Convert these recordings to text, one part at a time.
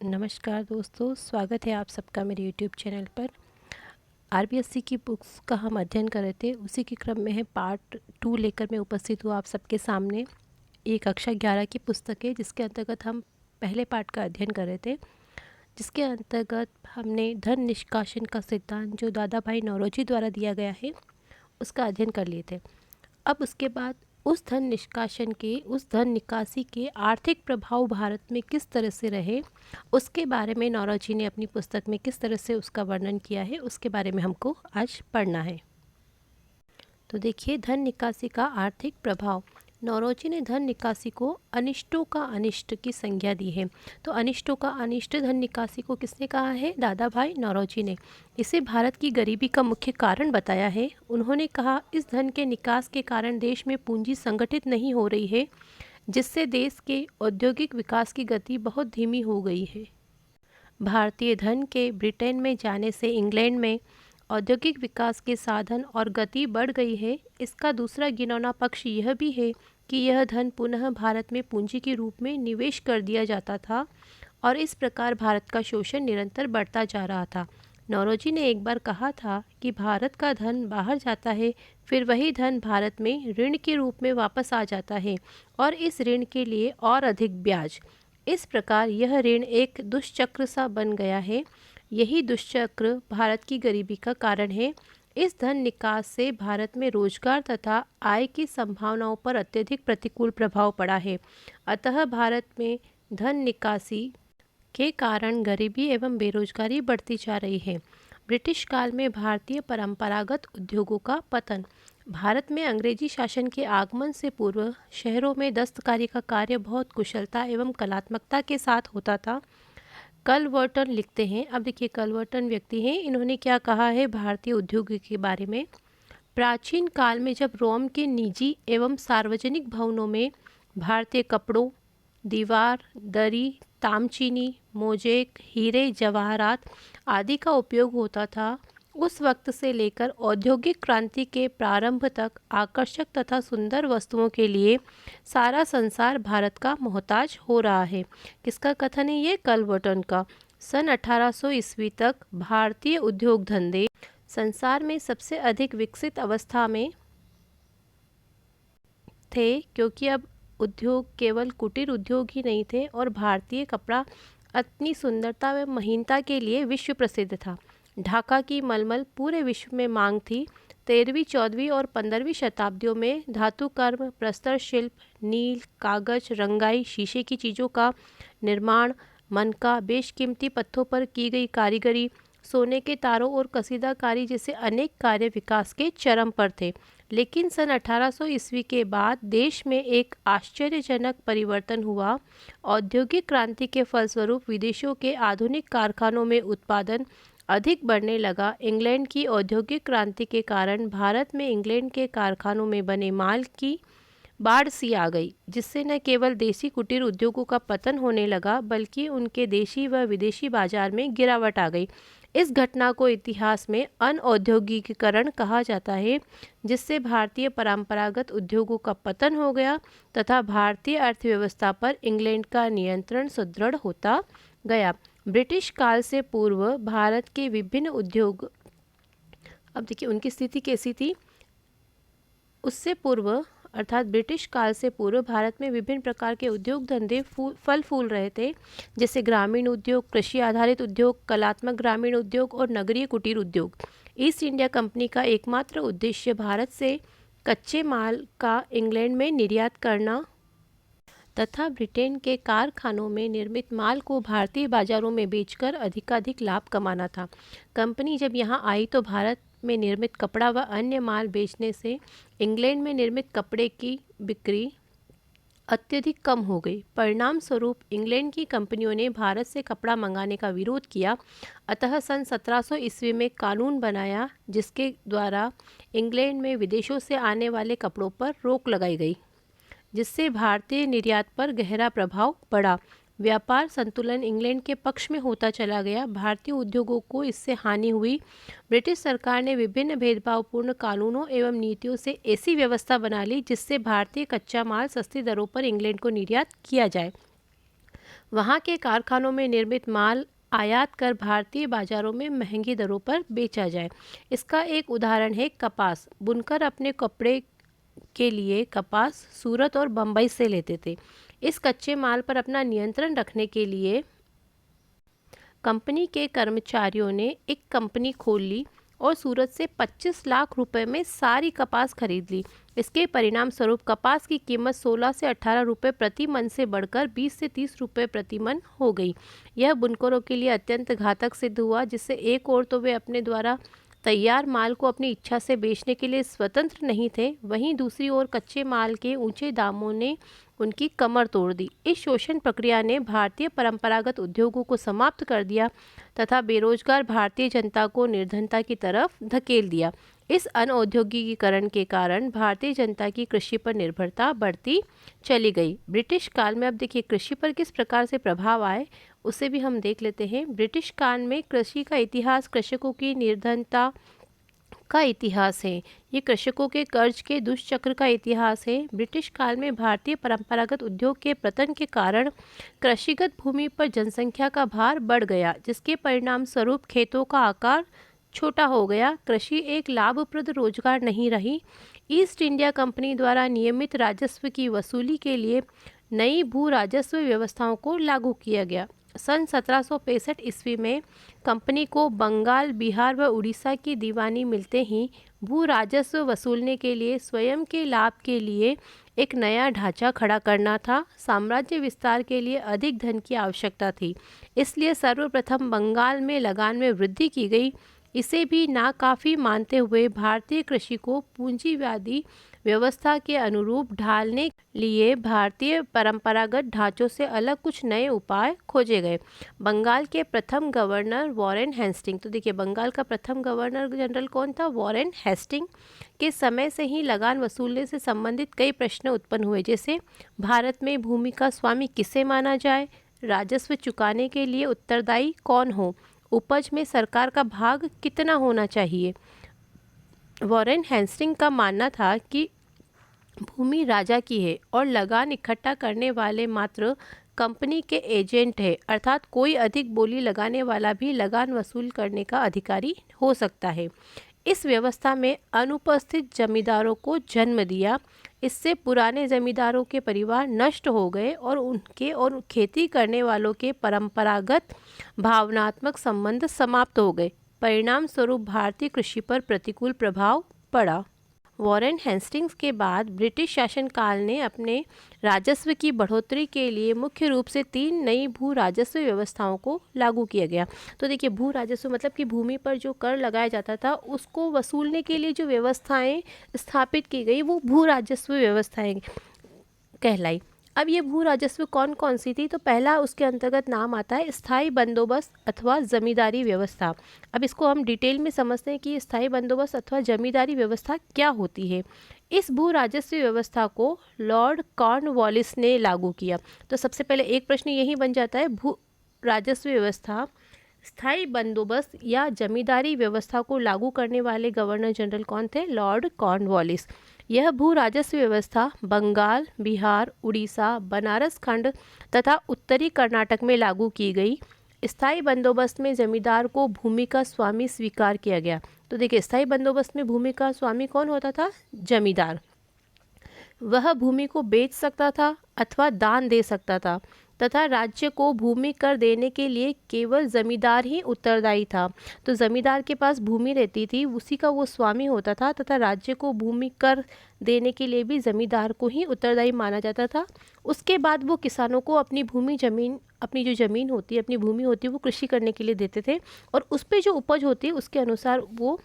नमस्कार दोस्तों, स्वागत है आप सबका मेरे यूट्यूब चैनल पर। आरबीएससी की बुक्स का हम अध्ययन कर रहे थे, उसी के क्रम में है पार्ट 2 लेकर मैं उपस्थित हुआ आप सबके सामने। ये कक्षा 11 की पुस्तक है जिसके अंतर्गत हम पहले पार्ट का अध्ययन कर रहे थे, जिसके अंतर्गत हमने धन निष्कासन का सिद्धांत जो दादा भाई नौरोजी द्वारा दिया गया है उसका अध्ययन कर लिए थे। अब उसके बाद उस धन निकासी के आर्थिक प्रभाव भारत में किस तरह से रहे, उसके बारे में नौरोजी ने अपनी पुस्तक में किस तरह से उसका वर्णन किया है, उसके बारे में हमको आज पढ़ना है। तो देखिए, धन निकासी का आर्थिक प्रभाव। नौरोजी ने धन निकासी को अनिष्टों का अनिष्ट की संज्ञा दी है। तो अनिष्टों का अनिष्ट धन निकासी को किसने कहा है? दादा भाई नौरोजी ने। इसे भारत की गरीबी का मुख्य कारण बताया है। उन्होंने कहा, इस धन के निकास के कारण देश में पूंजी संगठित नहीं हो रही है, जिससे देश के औद्योगिक विकास की गति बहुत धीमी हो गई है। भारतीय धन के ब्रिटेन में जाने से इंग्लैंड में औद्योगिक विकास के साधन और गति बढ़ गई है। इसका दूसरा घिनौना पक्ष यह भी है कि यह धन पुनः भारत में पूंजी के रूप में निवेश कर दिया जाता था और इस प्रकार भारत का शोषण निरंतर बढ़ता जा रहा था। नौरोजी ने एक बार कहा था कि भारत का धन बाहर जाता है, फिर वही धन भारत में ऋण के रूप में वापस आ जाता है और इस ऋण के लिए और अधिक ब्याज। इस प्रकार यह ऋण एक दुष्चक्र सा बन गया है। यही दुष्चक्र भारत की गरीबी का कारण है। इस धन निकास से भारत में रोजगार तथा आय की संभावनाओं पर अत्यधिक प्रतिकूल प्रभाव पड़ा है। अतः भारत में धन निकासी के कारण गरीबी एवं बेरोजगारी बढ़ती जा रही है। ब्रिटिश काल में भारतीय परंपरागत उद्योगों का पतन। भारत में अंग्रेजी शासन के आगमन से पूर्व शहरों में दस्तकारी का कार्य बहुत कुशलता एवं कलात्मकता के साथ होता था। कलवर्टन लिखते हैं, अब देखिए कलवर्टन व्यक्ति हैं, इन्होंने क्या कहा है भारतीय उद्योग के बारे में। प्राचीन काल में जब रोम के निजी एवं सार्वजनिक भवनों में भारतीय कपड़ों, दीवार, दरी, तामचीनी, मोजेक, हीरे जवाहरात आदि का उपयोग होता था, उस वक्त से लेकर औद्योगिक क्रांति के प्रारंभ तक आकर्षक तथा सुंदर वस्तुओं के लिए सारा संसार भारत का मोहताज हो रहा है। किसका कथन है ये? कलवर्टन का। सन 1800 ईस्वी तक भारतीय उद्योग धंधे संसार में सबसे अधिक विकसित अवस्था में थे, क्योंकि अब उद्योग केवल कुटीर उद्योग ही नहीं थे और भारतीय कपड़ा अपनी सुंदरता व महीनता के लिए विश्व प्रसिद्ध था। ढाका की मलमल पूरे विश्व में मांग थी। 13वीं, 14वीं और 15वीं शताब्दियों में धातुकर्म, प्रस्तर शिल्प, नील, कागज, रंगाई, शीशे की चीज़ों का निर्माण, मनका, बेशकीमती पत्थरों पर की गई कारीगरी, सोने के तारों और कसीदाकारी जैसे अनेक कार्य विकास के चरम पर थे। लेकिन सन 1800 ईस्वी के बाद देश में एक आश्चर्यजनक परिवर्तन हुआ। औद्योगिक क्रांति के फलस्वरूप विदेशों के आधुनिक कारखानों में उत्पादन अधिक बढ़ने लगा। इंग्लैंड की औद्योगिक क्रांति के कारण भारत में इंग्लैंड के कारखानों में बने माल की बाढ़ सी आ गई, जिससे न केवल देसी कुटीर उद्योगों का पतन होने लगा बल्कि उनके देशी व विदेशी बाजार में गिरावट आ गई। इस घटना को इतिहास में अनऔद्योगिकीकरण कहा जाता है, जिससे भारतीय परंपरागत उद्योगों का पतन हो गया तथा भारतीय अर्थव्यवस्था पर इंग्लैंड का नियंत्रण सुदृढ़ होता गया। ब्रिटिश काल से पूर्व भारत के विभिन्न उद्योग, अब देखिए उनकी स्थिति कैसी थी। उससे पूर्व अर्थात ब्रिटिश काल से पूर्व भारत में विभिन्न प्रकार के उद्योग धंधे फल फूल रहे थे, जैसे ग्रामीण उद्योग, कृषि आधारित उद्योग, कलात्मक ग्रामीण उद्योग और नगरीय कुटीर उद्योग। ईस्ट इंडिया कंपनी का एकमात्र उद्देश्य भारत से कच्चे माल का इंग्लैंड में निर्यात करना तथा ब्रिटेन के कारखानों में निर्मित माल को भारतीय बाजारों में बेचकर अधिकाधिक लाभ कमाना था। कंपनी जब यहाँ आई तो भारत में निर्मित कपड़ा व अन्य माल बेचने से इंग्लैंड में निर्मित कपड़े की बिक्री अत्यधिक कम हो गई। परिणाम स्वरूप इंग्लैंड की कंपनियों ने भारत से कपड़ा मंगाने का विरोध किया। अतः सन 1700 ईस्वी में कानून बनाया, जिसके द्वारा इंग्लैंड में विदेशों से आने वाले कपड़ों पर रोक लगाई गई, जिससे भारतीय निर्यात पर गहरा प्रभाव पड़ा। व्यापार संतुलन इंग्लैंड के पक्ष में होता चला गया। भारतीय उद्योगों को इससे हानि हुई। ब्रिटिश सरकार ने विभिन्न भेदभावपूर्ण कानूनों एवं नीतियों से ऐसी व्यवस्था बना ली जिससे भारतीय कच्चा माल सस्ती दरों पर इंग्लैंड को निर्यात किया जाए। वहाँ के कारखानों में निर्मित माल आयात कर भारतीय बाजारों में महंगी दरों पर बेचा जाए। इसका एक उदाहरण है कपास। बुनकर अपने कपड़े के लिए कपास सूरत और बम्बई से लेते थे। इस कच्चे माल पर अपना नियंत्रण रखने के लिए कंपनी के कर्मचारियों ने एक कंपनी खोल ली और सूरत से 25 लाख रुपए में सारी कपास खरीद ली। इसके परिणाम स्वरूप कपास की कीमत 16 से 18 रुपए प्रति मन से बढ़कर 20 से 30 रुपए प्रति मन हो गई। यह बुनकरों के लिए अत्यंत घातक सिद्ध हुआ, जिससे एक ओर तो वे अपने द्वारा तैयार माल को अपनी इच्छा से बेचने के लिए स्वतंत्र नहीं थे, वहीं दूसरी ओर कच्चे माल के ऊंचे दामों ने उनकी कमर तोड़ दी। इस शोषण प्रक्रिया ने भारतीय परंपरागत उद्योगों को समाप्त कर दिया तथा बेरोजगार भारतीय जनता को निर्धनता की तरफ धकेल दिया। इस अनौद्योगिकीकरण के कारण भारतीय जनता की कृषि पर निर्भरता बढ़ती चली गई। ब्रिटिश काल में, अब देखिए कृषि पर किस प्रकार से प्रभाव आए उसे भी हम देख लेते हैं। ब्रिटिश काल में कृषि का इतिहास कृषकों की निर्धनता का इतिहास है। ये कृषकों के कर्ज के दुष्चक्र का इतिहास है। ब्रिटिश काल में भारतीय परंपरागत उद्योग के पतन के कारण कृषिगत भूमि पर जनसंख्या का भार बढ़ गया, जिसके परिणाम स्वरूप खेतों का आकार छोटा हो गया। कृषि एक लाभप्रद रोजगार नहीं रही। ईस्ट इंडिया कंपनी द्वारा नियमित राजस्व की वसूली के लिए नई भू राजस्व व्यवस्थाओं को लागू किया गया। सन 1765 ईस्वी में कंपनी को बंगाल, बिहार व उड़ीसा की दीवानी मिलते ही भू राजस्व वसूलने के लिए स्वयं के लाभ के लिए एक नया ढांचा खड़ा करना था। साम्राज्य विस्तार के लिए अधिक धन की आवश्यकता थी, इसलिए सर्वप्रथम बंगाल में लगान में वृद्धि की गई। इसे भी नाकाफी मानते हुए भारतीय कृषि को पूंजीवादी व्यवस्था के अनुरूप ढालने के लिए भारतीय परंपरागत ढांचों से अलग कुछ नए उपाय खोजे गए। बंगाल के प्रथम गवर्नर वॉरेन हेस्टिंग, तो देखिए बंगाल का प्रथम गवर्नर जनरल कौन था? वॉरेन हेस्टिंग के समय से ही लगान वसूलने से संबंधित कई प्रश्न उत्पन्न हुए, जैसे भारत में भूमि का स्वामी किसे माना जाए, राजस्व चुकाने के लिए उत्तरदायी कौन हो, उपज में सरकार का भाग कितना होना चाहिए। वॉरेन हेस्टिंग का मानना था कि भूमि राजा की है और लगान इकट्ठा करने वाले मात्र कंपनी के एजेंट है, अर्थात कोई अधिक बोली लगाने वाला भी लगान वसूल करने का अधिकारी हो सकता है। इस व्यवस्था में अनुपस्थित जमींदारों को जन्म दिया। इससे पुराने जमींदारों के परिवार नष्ट हो गए और उनके और खेती करने वालों के परंपरागत भावनात्मक संबंध समाप्त हो गए। परिणाम स्वरूप भारतीय कृषि पर प्रतिकूल प्रभाव पड़ा। वॉरेन हेस्टिंग्स के बाद ब्रिटिश शासनकाल ने अपने राजस्व की बढ़ोतरी के लिए मुख्य रूप से 3 नई भू राजस्व व्यवस्थाओं को लागू किया गया। तो देखिए भू राजस्व मतलब कि भूमि पर जो कर लगाया जाता था उसको वसूलने के लिए जो व्यवस्थाएं स्थापित की गई वो भू राजस्व व्यवस्थाएं कहलाई। अब ये भू राजस्व कौन कौन सी थी? तो पहला उसके अंतर्गत नाम आता है स्थायी बंदोबस्त अथवा जमींदारी व्यवस्था। अब इसको हम डिटेल में समझते हैं कि स्थायी बंदोबस्त अथवा जमींदारी व्यवस्था क्या होती है। इस भू राजस्व व्यवस्था को लॉर्ड कॉर्नवालिस ने लागू किया। तो सबसे पहले एक प्रश्न यही बन जाता है, भू राजस्व व्यवस्था, स्थायी बंदोबस्त या जमींदारी व्यवस्था को लागू करने वाले गवर्नर जनरल कौन थे? Lord Cornwallis. यह भू राजस्व व्यवस्था बंगाल, बिहार, उड़ीसा, बनारस खंड तथा उत्तरी कर्नाटक में लागू की गई। स्थायी बंदोबस्त में जमींदार को भूमि का स्वामी स्वीकार किया गया। तो देखिए स्थायी बंदोबस्त में भूमि का स्वामी कौन होता था? जमींदार। वह भूमि को बेच सकता था अथवा दान दे सकता था तथा राज्य को भूमि कर देने के लिए केवल जमींदार ही उत्तरदायी था। तो जमींदार के पास भूमि रहती थी, उसी का वो स्वामी होता था तथा राज्य को भूमि कर देने के लिए भी जमींदार को ही उत्तरदायी माना जाता था। उसके बाद वो किसानों को अपनी जो ज़मीन होती है, अपनी भूमि होती है, वो कृषि करने के लिए देते थे और उस पर जो उपज होती है उसके अनुसार वो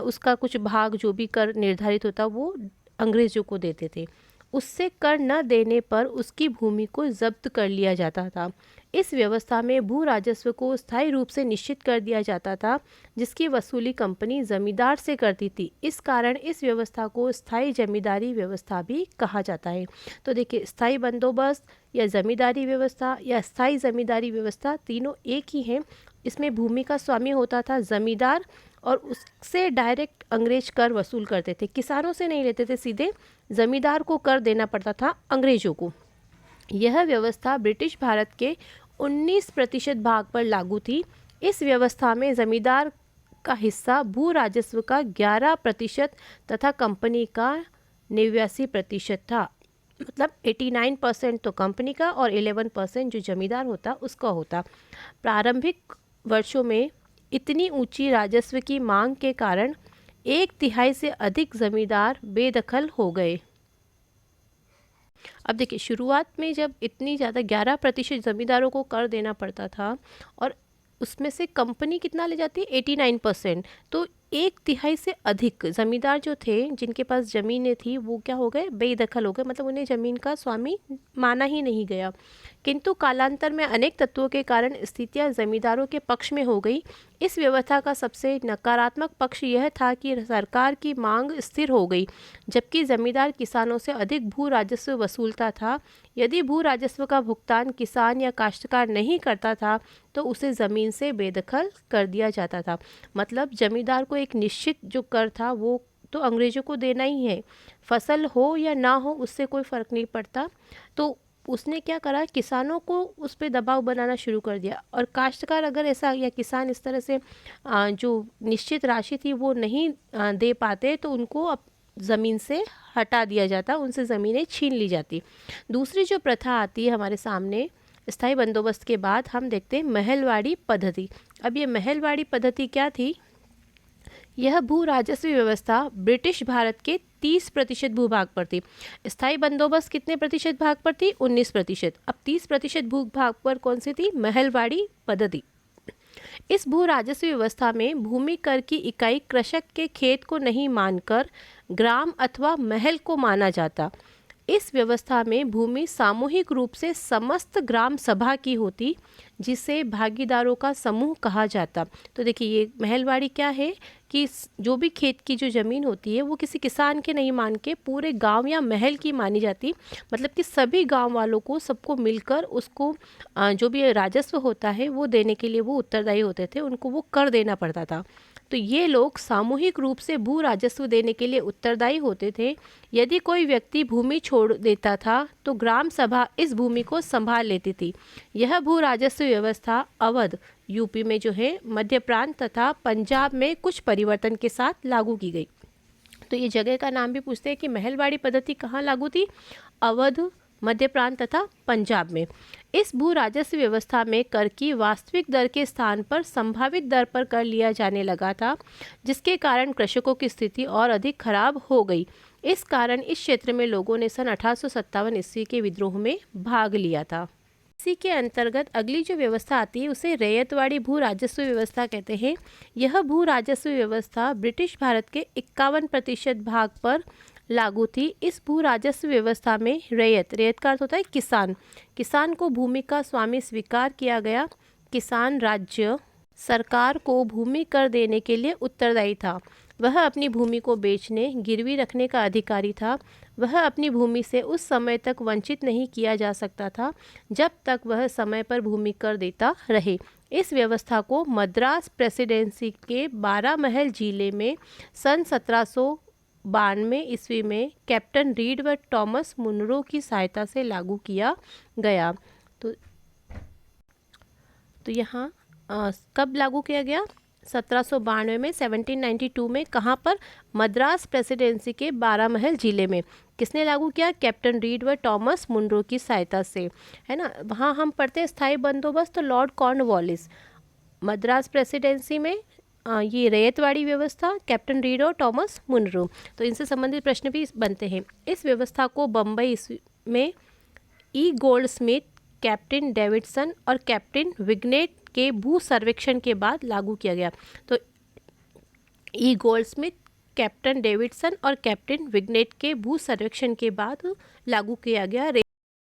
उसका कुछ भाग जो भी कर निर्धारित होता वो अंग्रेजों को देते थे। उससे कर न देने पर उसकी भूमि को जब्त कर लिया जाता था। इस व्यवस्था में भू राजस्व को स्थायी रूप से निश्चित कर दिया जाता था, जिसकी वसूली कंपनी जमींदार से करती थी। इस कारण इस व्यवस्था को स्थायी जमींदारी व्यवस्था भी कहा जाता है। तो देखिए स्थायी बंदोबस्त या जमींदारी व्यवस्था या स्थायी जमींदारी व्यवस्था तीनों एक ही हैं। इसमें भूमि का स्वामी होता था जमींदार और उससे डायरेक्ट अंग्रेज कर वसूल करते थे, किसानों से नहीं लेते थे, सीधे जमींदार को कर देना पड़ता था अंग्रेजों को। यह व्यवस्था ब्रिटिश भारत के 19% भाग पर लागू थी। इस व्यवस्था में जमींदार का हिस्सा भू राजस्व का 11% तथा कंपनी का 89% था। मतलब 89% तो कंपनी का और 11% जो जमींदार होता उसका होता। प्रारंभिक वर्षों में इतनी ऊंची राजस्व की मांग के कारण 1/3 से अधिक जमींदार बेदखल हो गए। अब देखिए, शुरुआत में जब इतनी ज़्यादा 11% ज़मींदारों को कर देना पड़ता था और उसमें से कंपनी कितना ले जाती है 89%, तो 1/3 से अधिक ज़मींदार जो थे जिनके पास ज़मीनें थी वो क्या हो गए, बेदखल हो गए। मतलब उन्हें ज़मीन का स्वामी माना ही नहीं गया। किंतु कालांतर में अनेक तत्वों के कारण स्थितियां जमींदारों के पक्ष में हो गई। इस व्यवस्था का सबसे नकारात्मक पक्ष यह था कि सरकार की मांग स्थिर हो गई, जबकि जमींदार किसानों से अधिक भू राजस्व वसूलता था। यदि भू राजस्व का भुगतान किसान या काश्तकार नहीं करता था तो उसे ज़मीन से बेदखल कर दिया जाता था। मतलब जमींदार को एक निश्चित जो कर था वो तो अंग्रेज़ों को देना ही है, फसल हो या ना हो उससे कोई फ़र्क नहीं पड़ता। तो उसने क्या करा, किसानों को उस पर दबाव बनाना शुरू कर दिया, और काश्तकार अगर ऐसा या किसान इस तरह से जो निश्चित राशि थी वो नहीं दे पाते तो उनको अब ज़मीन से हटा दिया जाता, उनसे ज़मीनें छीन ली जाती। दूसरी जो प्रथा आती है हमारे सामने स्थायी बंदोबस्त के बाद, हम देखते हैं महलवाड़ी पद्धति। अब ये महलवाड़ी पद्धति क्या थी? यह भू राजस्व व्यवस्था ब्रिटिश भारत के 30% भूभाग पर थी। स्थायी बंदोबस्त कितने प्रतिशत भाग पर थी? 19%। अब 30% भूभाग पर कौन सी थी? महलवाड़ी पद्धति। इस भू राजस्व व्यवस्था में भूमि कर की इकाई कृषक के खेत को नहीं मानकर ग्राम अथवा महल को माना जाता। इस व्यवस्था में भूमि सामूहिक रूप से समस्त ग्राम सभा की होती, जिसे भागीदारों का समूह कहा जाता। तो देखिए, ये महलवाड़ी क्या है कि जो भी खेत की जो ज़मीन होती है वो किसी किसान के नहीं मान के पूरे गांव या महल की मानी जाती। मतलब कि सभी गांव वालों को, सबको मिलकर उसको जो भी राजस्व होता है वो देने के लिए वो उत्तरदायी होते थे, उनको वो कर देना पड़ता था। तो ये लोग सामूहिक रूप से भू राजस्व देने के लिए उत्तरदायी होते थे। यदि कोई व्यक्ति भूमि छोड़ देता था तो ग्राम सभा इस भूमि को संभाल लेती थी। यह भू राजस्व व्यवस्था अवध, यूपी में जो है, मध्य प्रांत तथा पंजाब में कुछ परिवर्तन के साथ लागू की गई। तो ये जगह का नाम भी पूछते हैं कि महलवाड़ी पद्धति कहाँ लागू थी? अवध, मध्य प्रांत तथा पंजाब में। इस भू राजस्व व्यवस्था में कर की वास्तविक दर के स्थान पर संभावित दर पर कर लिया जाने लगा था, जिसके कारण कृषकों की स्थिति और अधिक खराब हो गई। इस कारण इस क्षेत्र में लोगों ने सन 1857 ईस्वी के विद्रोह में भाग लिया था। इसी के अंतर्गत अगली जो व्यवस्था आती है उसे रैयतवाड़ी भू राजस्व व्यवस्था कहते हैं। यह भू राजस्व व्यवस्था ब्रिटिश भारत के 51% भाग पर लागू थी। इस भू राजस्व व्यवस्था में रैयत का अर्थ होता है किसान, किसान को भूमि का स्वामी स्वीकार किया गया। किसान राज्य सरकार को भूमि कर देने के लिए उत्तरदायी था। वह अपनी भूमि को बेचने, गिरवी रखने का अधिकारी था। वह अपनी भूमि से उस समय तक वंचित नहीं किया जा सकता था जब तक वह समय पर भूमि कर देता रहे। इस व्यवस्था को मद्रास प्रेसिडेंसी के 12 महल जिले में सन 1792 ईस्वी में कैप्टन रीड व टॉमस मुनरो की सहायता से लागू किया गया। तो यहाँ कब लागू किया गया? 1792 में, 1792 में। कहाँ पर? मद्रास प्रेसिडेंसी के 12 महल जिले में। किसने लागू किया? कैप्टन रीड व टॉमस मुनरो की सहायता से, है ना। वहाँ हम पढ़ते हैं स्थायी बंदोबस्त, तो लॉर्ड कॉर्नवालिस। मद्रास प्रेसिडेंसी में ये रैयतवाड़ी व्यवस्था, कैप्टन रीड और टॉमस मुनरो। तो इनसे संबंधित प्रश्न भी बनते हैं। इस व्यवस्था को बम्बई में ई गोल्डस्मिथ, कैप्टन डेविडसन और कैप्टन विग्नेट के भू सर्वेक्षण के बाद लागू किया गया। तो ई गोल्डस्मिथ, कैप्टन डेविडसन और कैप्टन विग्नेट के भू सर्वेक्षण के बाद लागू किया गया